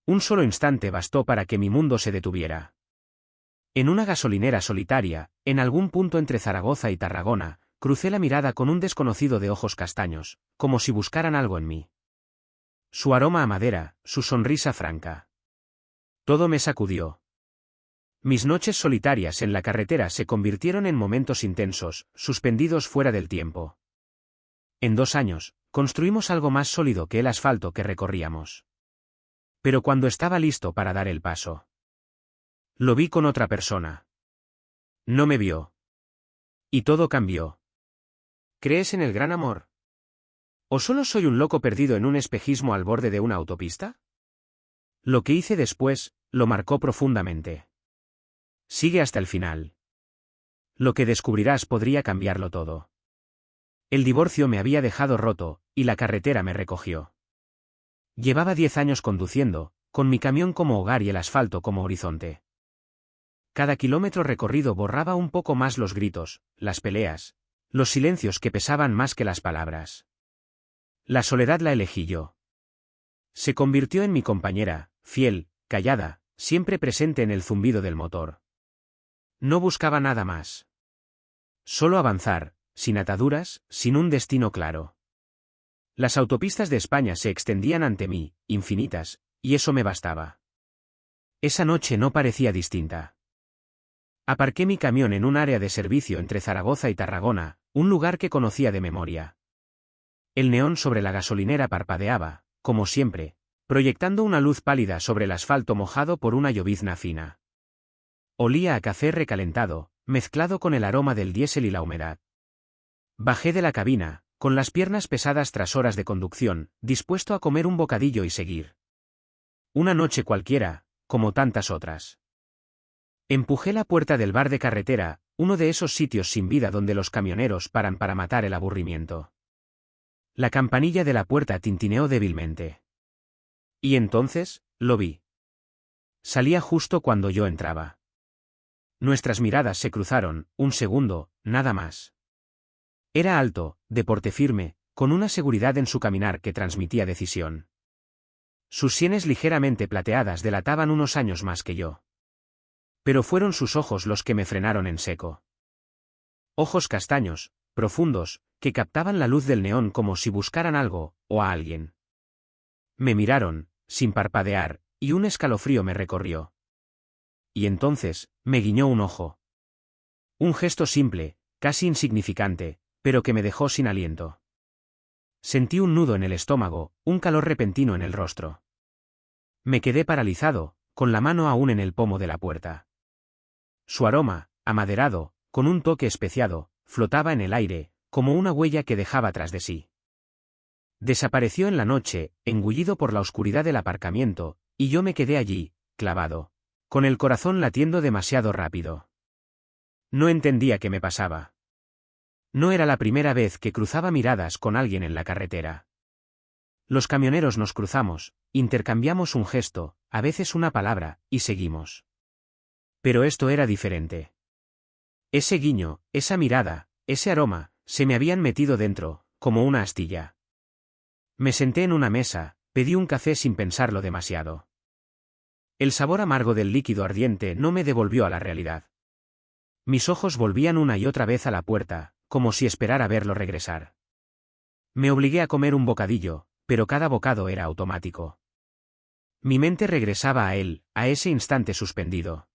Un solo instante bastó para que mi mundo se detuviera. En una gasolinera solitaria, en algún punto entre Zaragoza y Tarragona, crucé la mirada con un desconocido de ojos castaños, como si buscaran algo en mí. Su aroma a madera, su sonrisa franca. Todo me sacudió. Mis noches solitarias en la carretera se convirtieron en momentos intensos, suspendidos fuera del tiempo. En 2 años, construimos algo más sólido que el asfalto que recorríamos. Pero cuando estaba listo para dar el paso, lo vi con otra persona. No me vio. Y todo cambió. ¿Crees en el gran amor? ¿O solo soy un loco perdido en un espejismo al borde de una autopista? Lo que hice después, lo marcó profundamente. Sigue hasta el final. Lo que descubrirás podría cambiarlo todo. El divorcio me había dejado roto, y la carretera me recogió. Llevaba 10 años conduciendo, con mi camión como hogar y el asfalto como horizonte. Cada kilómetro recorrido borraba un poco más los gritos, las peleas, los silencios que pesaban más que las palabras. La soledad la elegí yo. Se convirtió en mi compañera, fiel, callada, siempre presente en el zumbido del motor. No buscaba nada más. Solo avanzar, sin ataduras, sin un destino claro. Las autopistas de España se extendían ante mí, infinitas, y eso me bastaba. Esa noche no parecía distinta. Aparqué mi camión en un área de servicio entre Zaragoza y Tarragona, un lugar que conocía de memoria. El neón sobre la gasolinera parpadeaba, como siempre, proyectando una luz pálida sobre el asfalto mojado por una llovizna fina. Olía a café recalentado, mezclado con el aroma del diésel y la humedad. Bajé de la cabina, con las piernas pesadas tras horas de conducción, dispuesto a comer un bocadillo y seguir. Una noche cualquiera, como tantas otras. Empujé la puerta del bar de carretera, uno de esos sitios sin vida donde los camioneros paran para matar el aburrimiento. La campanilla de la puerta tintineó débilmente. Y entonces, lo vi. Salía justo cuando yo entraba. Nuestras miradas se cruzaron, un segundo, nada más. Era alto, de porte firme, con una seguridad en su caminar que transmitía decisión. Sus sienes ligeramente plateadas delataban unos años más que yo. Pero fueron sus ojos los que me frenaron en seco. Ojos castaños, profundos, que captaban la luz del neón como si buscaran algo, o a alguien. Me miraron, sin parpadear, y un escalofrío me recorrió. Y entonces, me guiñó un ojo. Un gesto simple, casi insignificante, pero que me dejó sin aliento. Sentí un nudo en el estómago, un calor repentino en el rostro. Me quedé paralizado, con la mano aún en el pomo de la puerta. Su aroma, amaderado, con un toque especiado, flotaba en el aire, como una huella que dejaba tras de sí. Desapareció en la noche, engullido por la oscuridad del aparcamiento, y yo me quedé allí, clavado, con el corazón latiendo demasiado rápido. No entendía qué me pasaba. No era la primera vez que cruzaba miradas con alguien en la carretera. Los camioneros nos cruzamos, intercambiamos un gesto, a veces una palabra, y seguimos. Pero esto era diferente. Ese guiño, esa mirada, ese aroma, se me habían metido dentro, como una astilla. Me senté en una mesa, pedí un café sin pensarlo demasiado. El sabor amargo del líquido ardiente no me devolvió a la realidad. Mis ojos volvían una y otra vez a la puerta, como si esperara verlo regresar. Me obligué a comer un bocadillo, pero cada bocado era automático. Mi mente regresaba a él, a ese instante suspendido.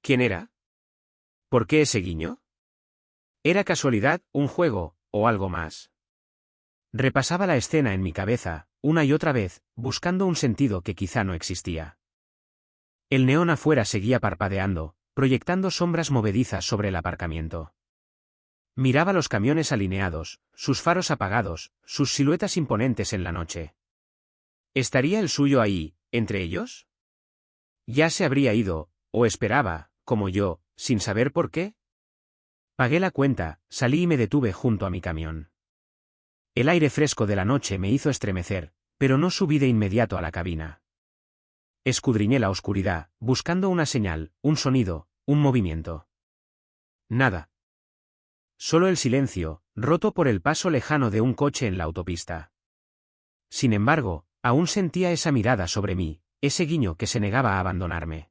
¿Quién era? ¿Por qué ese guiño? ¿Era casualidad, un juego, o algo más? Repasaba la escena en mi cabeza, una y otra vez, buscando un sentido que quizá no existía. El neón afuera seguía parpadeando, proyectando sombras movedizas sobre el aparcamiento. Miraba los camiones alineados, sus faros apagados, sus siluetas imponentes en la noche. ¿Estaría el suyo ahí, entre ellos? Ya se habría ido, o esperaba, como yo, sin saber por qué. Pagué la cuenta, salí y me detuve junto a mi camión. El aire fresco de la noche me hizo estremecer, pero no subí de inmediato a la cabina. Escudriñé la oscuridad, buscando una señal, un sonido, un movimiento. Nada. Solo el silencio, roto por el paso lejano de un coche en la autopista. Sin embargo, aún sentía esa mirada sobre mí, ese guiño que se negaba a abandonarme.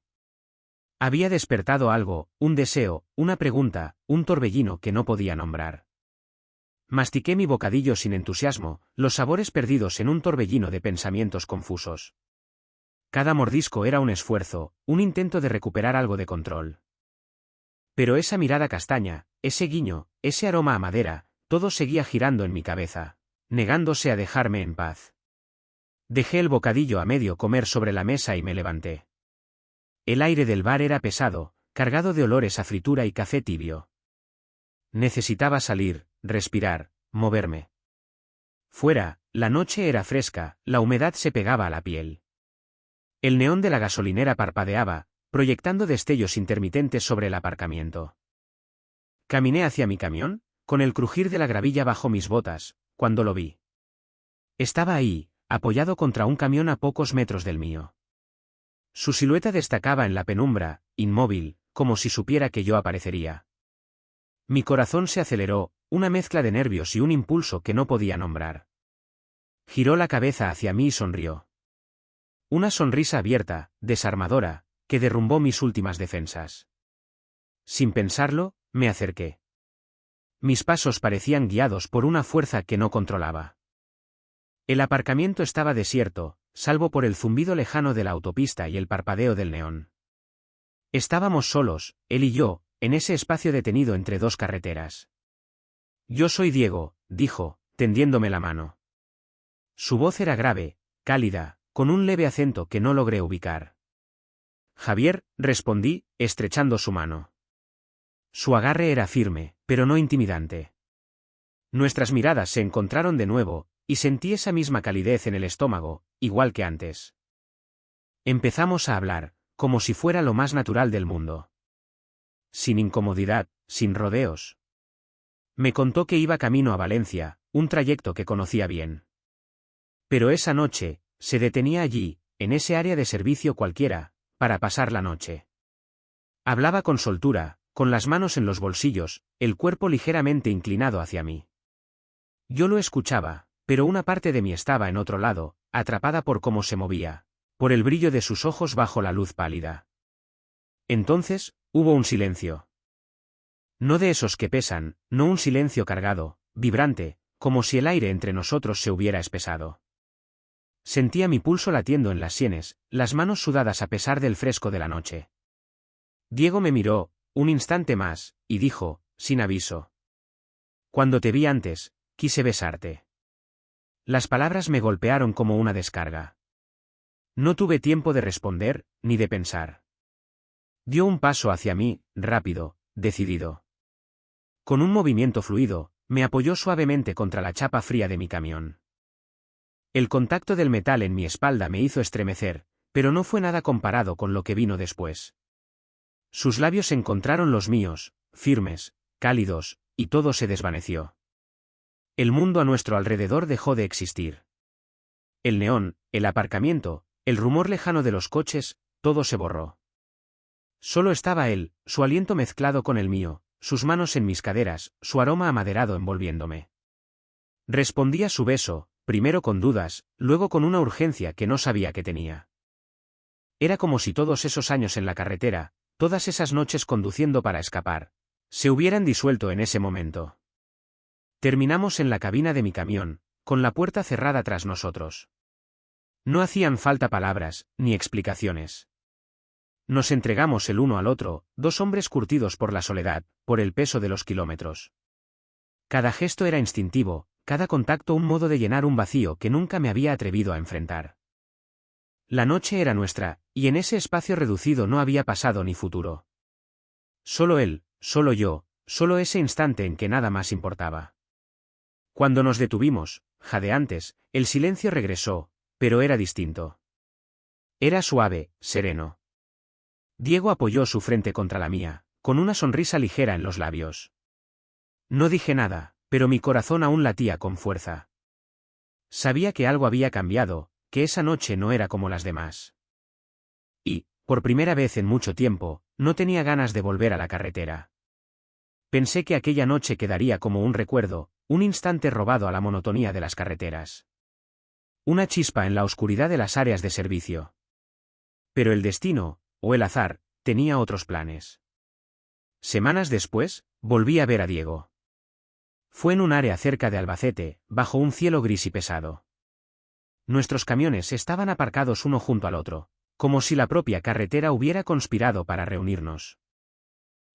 Había despertado algo, un deseo, una pregunta, un torbellino que no podía nombrar. Mastiqué mi bocadillo sin entusiasmo, los sabores perdidos en un torbellino de pensamientos confusos. Cada mordisco era un esfuerzo, un intento de recuperar algo de control. Pero esa mirada castaña, ese guiño, ese aroma a madera, todo seguía girando en mi cabeza, negándose a dejarme en paz. Dejé el bocadillo a medio comer sobre la mesa y me levanté. El aire del bar era pesado, cargado de olores a fritura y café tibio. Necesitaba salir, respirar, moverme. Fuera, la noche era fresca, la humedad se pegaba a la piel. El neón de la gasolinera parpadeaba, proyectando destellos intermitentes sobre el aparcamiento. Caminé hacia mi camión, con el crujir de la gravilla bajo mis botas, cuando lo vi. Estaba ahí, apoyado contra un camión a pocos metros del mío. Su silueta destacaba en la penumbra, inmóvil, como si supiera que yo aparecería. Mi corazón se aceleró, una mezcla de nervios y un impulso que no podía nombrar. Giró la cabeza hacia mí y sonrió. Una sonrisa abierta, desarmadora, que derrumbó mis últimas defensas. Sin pensarlo, me acerqué. Mis pasos parecían guiados por una fuerza que no controlaba. El aparcamiento estaba desierto, salvo por el zumbido lejano de la autopista y el parpadeo del neón. Estábamos solos, él y yo, en ese espacio detenido entre dos carreteras. Yo soy Diego, dijo, tendiéndome la mano. Su voz era grave, cálida, con un leve acento que no logré ubicar. Javier, respondí, estrechando su mano. Su agarre era firme, pero no intimidante. Nuestras miradas se encontraron de nuevo, y sentí esa misma calidez en el estómago, igual que antes. Empezamos a hablar, como si fuera lo más natural del mundo. Sin incomodidad, sin rodeos. Me contó que iba camino a Valencia, un trayecto que conocía bien. Pero esa noche, se detenía allí, en ese área de servicio cualquiera, para pasar la noche. Hablaba con soltura, con las manos en los bolsillos, el cuerpo ligeramente inclinado hacia mí. Yo lo escuchaba, pero una parte de mí estaba en otro lado, atrapada por cómo se movía, por el brillo de sus ojos bajo la luz pálida. Entonces, hubo un silencio. No de esos que pesan, no un silencio cargado, vibrante, como si el aire entre nosotros se hubiera espesado. Sentía mi pulso latiendo en las sienes, las manos sudadas a pesar del fresco de la noche. Diego me miró, un instante más, y dijo, sin aviso. Cuando te vi antes, quise besarte. Las palabras me golpearon como una descarga. No tuve tiempo de responder, ni de pensar. Dio un paso hacia mí, rápido, decidido. Con un movimiento fluido, me apoyó suavemente contra la chapa fría de mi camión. El contacto del metal en mi espalda me hizo estremecer, pero no fue nada comparado con lo que vino después. Sus labios encontraron los míos, firmes, cálidos, y todo se desvaneció. El mundo a nuestro alrededor dejó de existir. El neón, el aparcamiento, el rumor lejano de los coches, todo se borró. Solo estaba él, su aliento mezclado con el mío, sus manos en mis caderas, su aroma amaderado envolviéndome. Respondí a su beso, primero con dudas, luego con una urgencia que no sabía que tenía. Era como si todos esos años en la carretera, todas esas noches conduciendo para escapar, se hubieran disuelto en ese momento. Terminamos en la cabina de mi camión, con la puerta cerrada tras nosotros. No hacían falta palabras, ni explicaciones. Nos entregamos el uno al otro, dos hombres curtidos por la soledad, por el peso de los kilómetros. Cada gesto era instintivo, cada contacto un modo de llenar un vacío que nunca me había atrevido a enfrentar. La noche era nuestra, y en ese espacio reducido no había pasado ni futuro. Solo él, solo yo, solo ese instante en que nada más importaba. Cuando nos detuvimos, jadeantes, el silencio regresó, pero era distinto. Era suave, sereno. Diego apoyó su frente contra la mía, con una sonrisa ligera en los labios. No dije nada, pero mi corazón aún latía con fuerza. Sabía que algo había cambiado, que esa noche no era como las demás. Y, por primera vez en mucho tiempo, no tenía ganas de volver a la carretera. Pensé que aquella noche quedaría como un recuerdo, un instante robado a la monotonía de las carreteras. Una chispa en la oscuridad de las áreas de servicio. Pero el destino, o el azar, tenía otros planes. Semanas después, volví a ver a Diego. Fue en un área cerca de Albacete, bajo un cielo gris y pesado. Nuestros camiones estaban aparcados uno junto al otro, como si la propia carretera hubiera conspirado para reunirnos.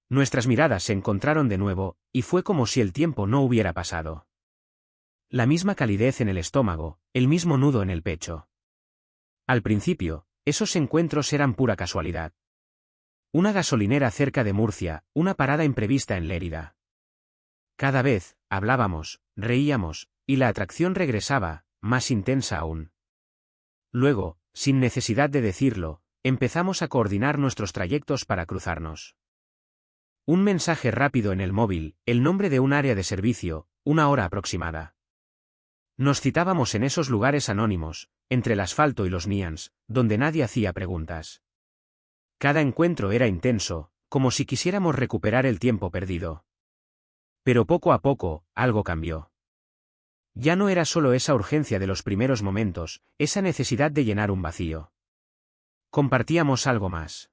Nuestras miradas se encontraron de nuevo, y fue como si el tiempo no hubiera pasado. La misma calidez en el estómago, el mismo nudo en el pecho. Al principio, esos encuentros eran pura casualidad. Una gasolinera cerca de Murcia, una parada imprevista en Lérida. Cada vez, hablábamos, reíamos, y la atracción regresaba, más intensa aún. Luego, sin necesidad de decirlo, empezamos a coordinar nuestros trayectos para cruzarnos. Un mensaje rápido en el móvil, el nombre de un área de servicio, una hora aproximada. Nos citábamos en esos lugares anónimos, entre el asfalto y los nians, donde nadie hacía preguntas. Cada encuentro era intenso, como si quisiéramos recuperar el tiempo perdido. Pero poco a poco, algo cambió. Ya no era solo esa urgencia de los primeros momentos, esa necesidad de llenar un vacío. Compartíamos algo más.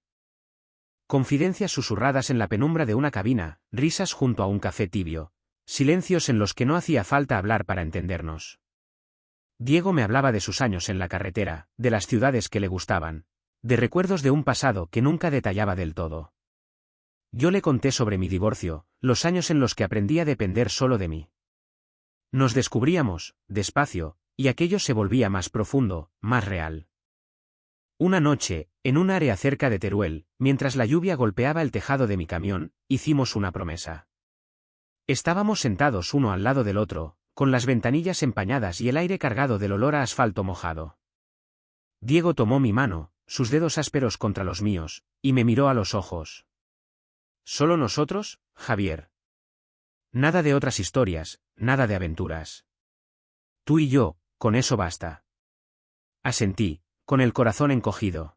Confidencias susurradas en la penumbra de una cabina, risas junto a un café tibio, silencios en los que no hacía falta hablar para entendernos. Diego me hablaba de sus años en la carretera, de las ciudades que le gustaban, de recuerdos de un pasado que nunca detallaba del todo. Yo le conté sobre mi divorcio, los años en los que aprendí a depender solo de mí. Nos descubríamos, despacio, y aquello se volvía más profundo, más real. Una noche, en un área cerca de Teruel, mientras la lluvia golpeaba el tejado de mi camión, hicimos una promesa. Estábamos sentados uno al lado del otro, con las ventanillas empañadas y el aire cargado del olor a asfalto mojado. Diego tomó mi mano, sus dedos ásperos contra los míos, y me miró a los ojos. ¿Solo nosotros, Javier? Nada de otras historias, nada de aventuras. Tú y yo, con eso basta. Asentí, con el corazón encogido.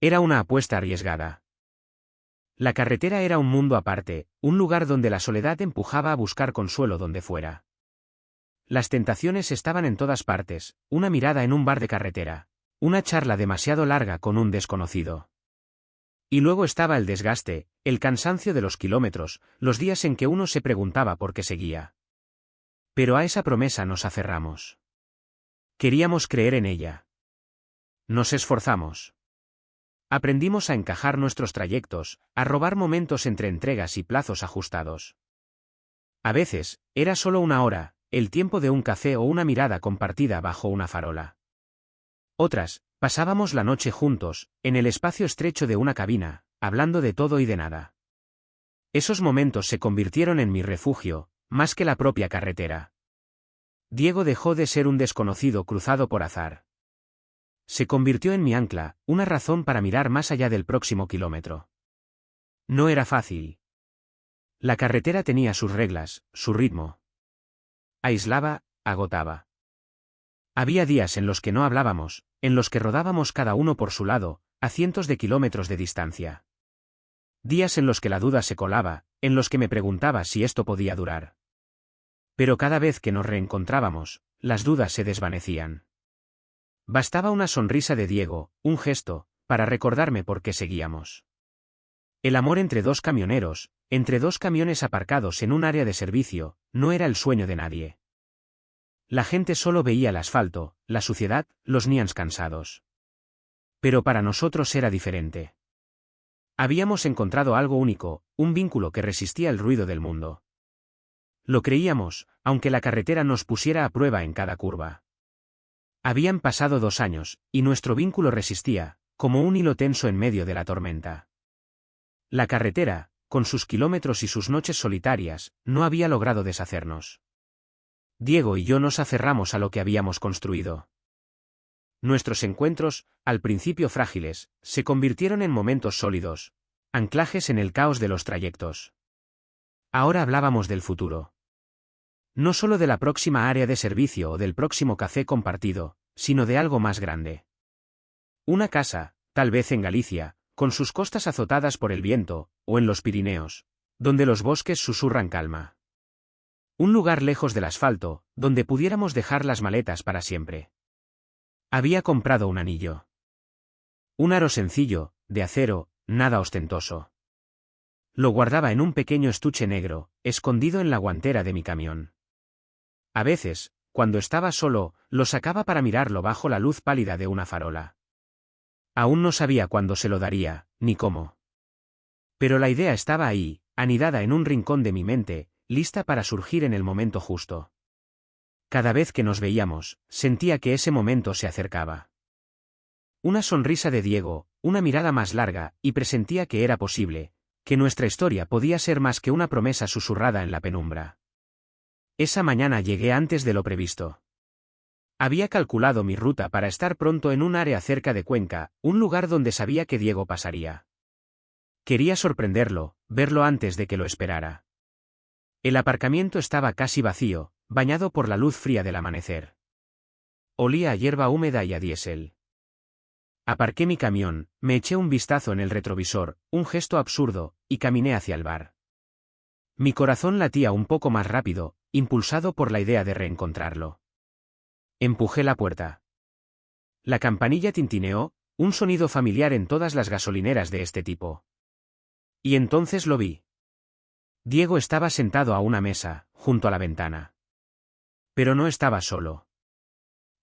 Era una apuesta arriesgada. La carretera era un mundo aparte, un lugar donde la soledad empujaba a buscar consuelo donde fuera. Las tentaciones estaban en todas partes, una mirada en un bar de carretera, una charla demasiado larga con un desconocido. Y luego estaba el desgaste, el cansancio de los kilómetros, los días en que uno se preguntaba por qué seguía. Pero a esa promesa nos aferramos. Queríamos creer en ella. Nos esforzamos. Aprendimos a encajar nuestros trayectos, a robar momentos entre entregas y plazos ajustados. A veces, era solo una hora, el tiempo de un café o una mirada compartida bajo una farola. Otras, pasábamos la noche juntos, en el espacio estrecho de una cabina, hablando de todo y de nada. Esos momentos se convirtieron en mi refugio, más que la propia carretera. Diego dejó de ser un desconocido cruzado por azar. Se convirtió en mi ancla, una razón para mirar más allá del próximo kilómetro. No era fácil. La carretera tenía sus reglas, su ritmo. Aislaba, agotaba. Había días en los que no hablábamos, en los que rodábamos cada uno por su lado, a cientos de kilómetros de distancia. Días en los que la duda se colaba, en los que me preguntaba si esto podía durar. Pero cada vez que nos reencontrábamos, las dudas se desvanecían. Bastaba una sonrisa de Diego, un gesto, para recordarme por qué seguíamos. El amor entre dos camioneros, entre dos camiones aparcados en un área de servicio, no era el sueño de nadie. La gente solo veía el asfalto, la suciedad, los nians cansados. Pero para nosotros era diferente. Habíamos encontrado algo único, un vínculo que resistía el ruido del mundo. Lo creíamos, aunque la carretera nos pusiera a prueba en cada curva. Habían pasado 2 años, y nuestro vínculo resistía, como un hilo tenso en medio de la tormenta. La carretera, con sus kilómetros y sus noches solitarias, no había logrado deshacernos. Diego y yo nos aferramos a lo que habíamos construido. Nuestros encuentros, al principio frágiles, se convirtieron en momentos sólidos, anclajes en el caos de los trayectos. Ahora hablábamos del futuro. No solo de la próxima área de servicio o del próximo café compartido, sino de algo más grande. Una casa, tal vez en Galicia, con sus costas azotadas por el viento, o en los Pirineos, donde los bosques susurran calma. Un lugar lejos del asfalto, donde pudiéramos dejar las maletas para siempre. Había comprado un anillo. Un aro sencillo, de acero, nada ostentoso. Lo guardaba en un pequeño estuche negro, escondido en la guantera de mi camión. A veces, cuando estaba solo, lo sacaba para mirarlo bajo la luz pálida de una farola. Aún no sabía cuándo se lo daría, ni cómo. Pero la idea estaba ahí, anidada en un rincón de mi mente, lista para surgir en el momento justo. Cada vez que nos veíamos, sentía que ese momento se acercaba. Una sonrisa de Diego, una mirada más larga, y presentía que era posible, que nuestra historia podía ser más que una promesa susurrada en la penumbra. Esa mañana llegué antes de lo previsto. Había calculado mi ruta para estar pronto en un área cerca de Cuenca, un lugar donde sabía que Diego pasaría. Quería sorprenderlo, verlo antes de que lo esperara. El aparcamiento estaba casi vacío, bañado por la luz fría del amanecer. Olía a hierba húmeda y a diésel. Aparqué mi camión, me eché un vistazo en el retrovisor, un gesto absurdo, y caminé hacia el bar. Mi corazón latía un poco más rápido, impulsado por la idea de reencontrarlo. Empujé la puerta. La campanilla tintineó, un sonido familiar en todas las gasolineras de este tipo. Y entonces lo vi. Diego estaba sentado a una mesa, junto a la ventana. Pero no estaba solo.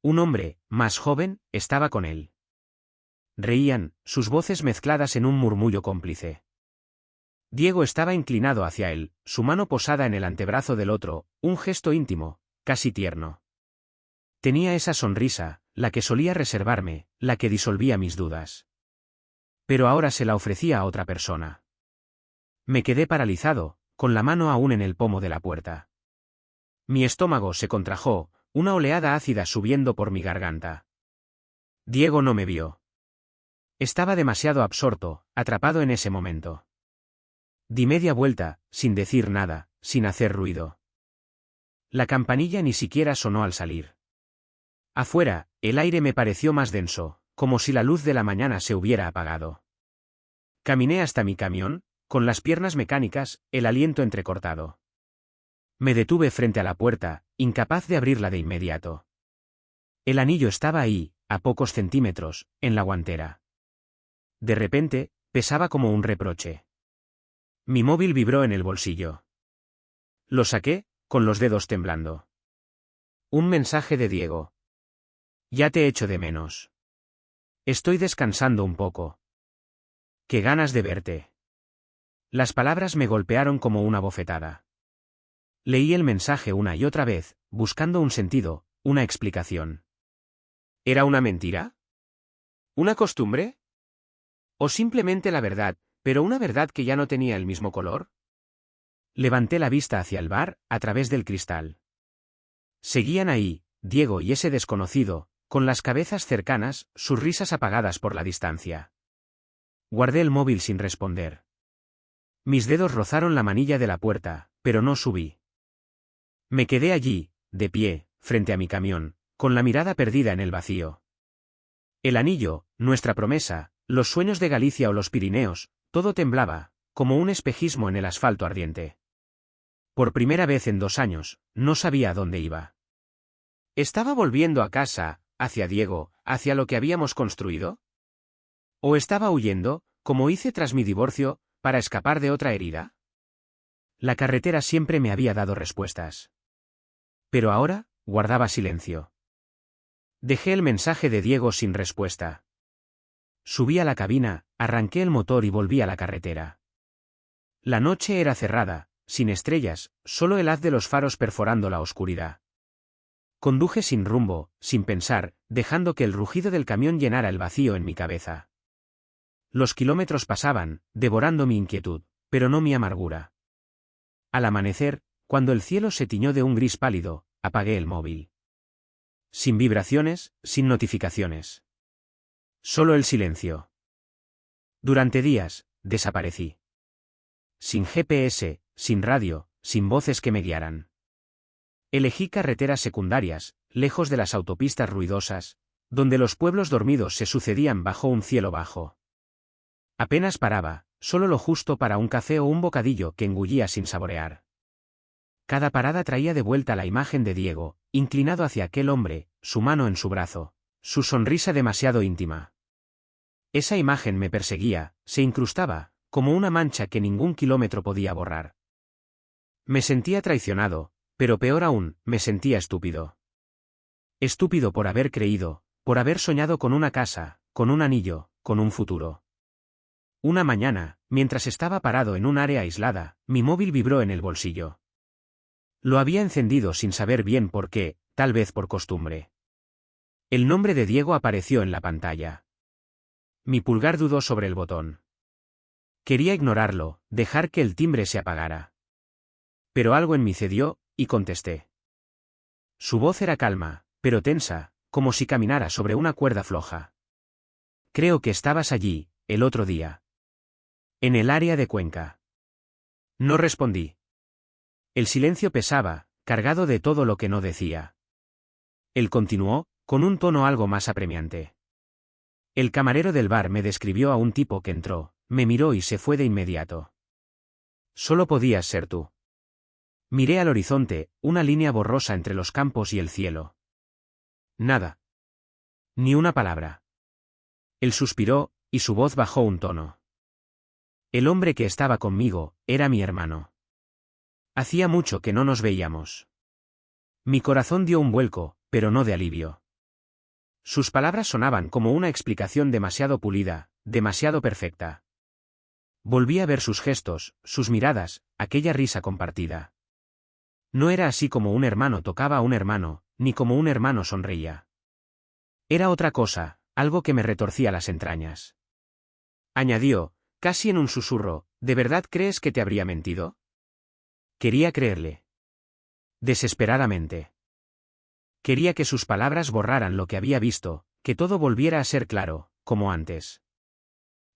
Un hombre, más joven, estaba con él. Reían, sus voces mezcladas en un murmullo cómplice. Diego estaba inclinado hacia él, su mano posada en el antebrazo del otro, un gesto íntimo, casi tierno. Tenía esa sonrisa, la que solía reservarme, la que disolvía mis dudas. Pero ahora se la ofrecía a otra persona. Me quedé paralizado, con la mano aún en el pomo de la puerta. Mi estómago se contrajo, una oleada ácida subiendo por mi garganta. Diego no me vio. Estaba demasiado absorto, atrapado en ese momento. Di media vuelta, sin decir nada, sin hacer ruido. La campanilla ni siquiera sonó al salir. Afuera, el aire me pareció más denso, como si la luz de la mañana se hubiera apagado. Caminé hasta mi camión, con las piernas mecánicas, el aliento entrecortado. Me detuve frente a la puerta, incapaz de abrirla de inmediato. El anillo estaba ahí, a pocos centímetros, en la guantera. De repente, pesaba como un reproche. Mi móvil vibró en el bolsillo. Lo saqué, con los dedos temblando. Un mensaje de Diego. Ya te echo de menos. Estoy descansando un poco. Qué ganas de verte. Las palabras me golpearon como una bofetada. Leí el mensaje una y otra vez, buscando un sentido, una explicación. ¿Era una mentira? ¿Una costumbre? ¿O simplemente la verdad, pero una verdad que ya no tenía el mismo color? Levanté la vista hacia el bar, a través del cristal. Seguían ahí, Diego y ese desconocido, con las cabezas cercanas, sus risas apagadas por la distancia. Guardé el móvil sin responder. Mis dedos rozaron la manilla de la puerta, pero no subí. Me quedé allí, de pie, frente a mi camión, con la mirada perdida en el vacío. El anillo, nuestra promesa, los sueños de Galicia o los Pirineos, todo temblaba, como un espejismo en el asfalto ardiente. Por primera vez en 2 años, no sabía a dónde iba. ¿Estaba volviendo a casa, hacia Diego, hacia lo que habíamos construido? ¿O estaba huyendo, como hice tras mi divorcio, para escapar de otra herida? La carretera siempre me había dado respuestas. Pero ahora, guardaba silencio. Dejé el mensaje de Diego sin respuesta. Subí a la cabina, arranqué el motor y volví a la carretera. La noche era cerrada, sin estrellas, solo el haz de los faros perforando la oscuridad. Conduje sin rumbo, sin pensar, dejando que el rugido del camión llenara el vacío en mi cabeza. Los kilómetros pasaban, devorando mi inquietud, pero no mi amargura. Al amanecer, cuando el cielo se tiñó de un gris pálido, apagué el móvil. Sin vibraciones, sin notificaciones. Solo el silencio. Durante días, desaparecí. Sin GPS, sin radio, sin voces que me guiaran. Elegí carreteras secundarias, lejos de las autopistas ruidosas, donde los pueblos dormidos se sucedían bajo un cielo bajo. Apenas paraba, solo lo justo para un café o un bocadillo que engullía sin saborear. Cada parada traía de vuelta la imagen de Diego, inclinado hacia aquel hombre, su mano en su brazo, su sonrisa demasiado íntima. Esa imagen me perseguía, se incrustaba, como una mancha que ningún kilómetro podía borrar. Me sentía traicionado, pero peor aún, me sentía estúpido. Estúpido por haber creído, por haber soñado con una casa, con un anillo, con un futuro. Una mañana, mientras estaba parado en un área aislada, mi móvil vibró en el bolsillo. Lo había encendido sin saber bien por qué, tal vez por costumbre. El nombre de Diego apareció en la pantalla. Mi pulgar dudó sobre el botón. Quería ignorarlo, dejar que el timbre se apagara. Pero algo en mí cedió, y contesté. Su voz era calma, pero tensa, como si caminara sobre una cuerda floja. Creo que estabas allí, el otro día. En el área de Cuenca. No respondí. El silencio pesaba, cargado de todo lo que no decía. Él continuó, con un tono algo más apremiante. El camarero del bar me describió a un tipo que entró, me miró y se fue de inmediato. Solo podías ser tú. Miré al horizonte, una línea borrosa entre los campos y el cielo. Nada. Ni una palabra. Él suspiró, y su voz bajó un tono. El hombre que estaba conmigo, era mi hermano. Hacía mucho que no nos veíamos. Mi corazón dio un vuelco, pero no de alivio. Sus palabras sonaban como una explicación demasiado pulida, demasiado perfecta. Volví a ver sus gestos, sus miradas, aquella risa compartida. No era así como un hermano tocaba a un hermano, ni como un hermano sonreía. Era otra cosa, algo que me retorcía las entrañas. Añadió, casi en un susurro, ¿de verdad crees que te habría mentido? Quería creerle. Desesperadamente. Quería que sus palabras borraran lo que había visto, que todo volviera a ser claro, como antes.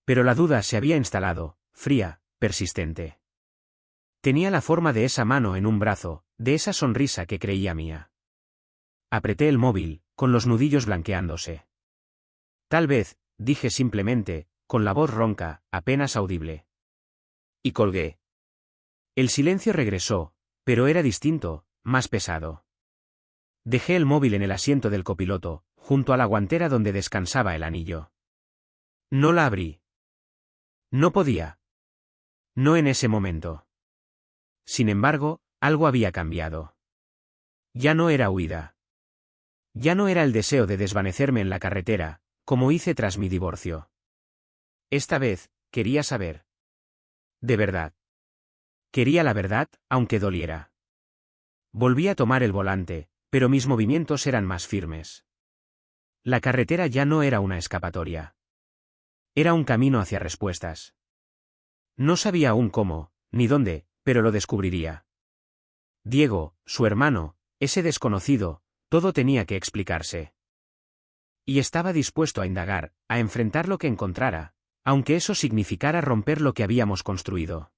Pero la duda se había instalado, fría, persistente. Tenía la forma de esa mano en un brazo, de esa sonrisa que creía mía. Apreté el móvil, con los nudillos blanqueándose. Tal vez, dije simplemente, con la voz ronca, apenas audible. Y colgué. El silencio regresó, pero era distinto, más pesado. Dejé el móvil en el asiento del copiloto, junto a la guantera donde descansaba el anillo. No la abrí. No podía. No en ese momento. Sin embargo, algo había cambiado. Ya no era huida. Ya no era el deseo de desvanecerme en la carretera, como hice tras mi divorcio. Esta vez, quería saber. De verdad. Quería la verdad, aunque doliera. Volví a tomar el volante, pero mis movimientos eran más firmes. La carretera ya no era una escapatoria. Era un camino hacia respuestas. No sabía aún cómo, ni dónde, pero lo descubriría. Diego, su hermano, ese desconocido, todo tenía que explicarse. Y estaba dispuesto a indagar, a enfrentar lo que encontrara, aunque eso significara romper lo que habíamos construido.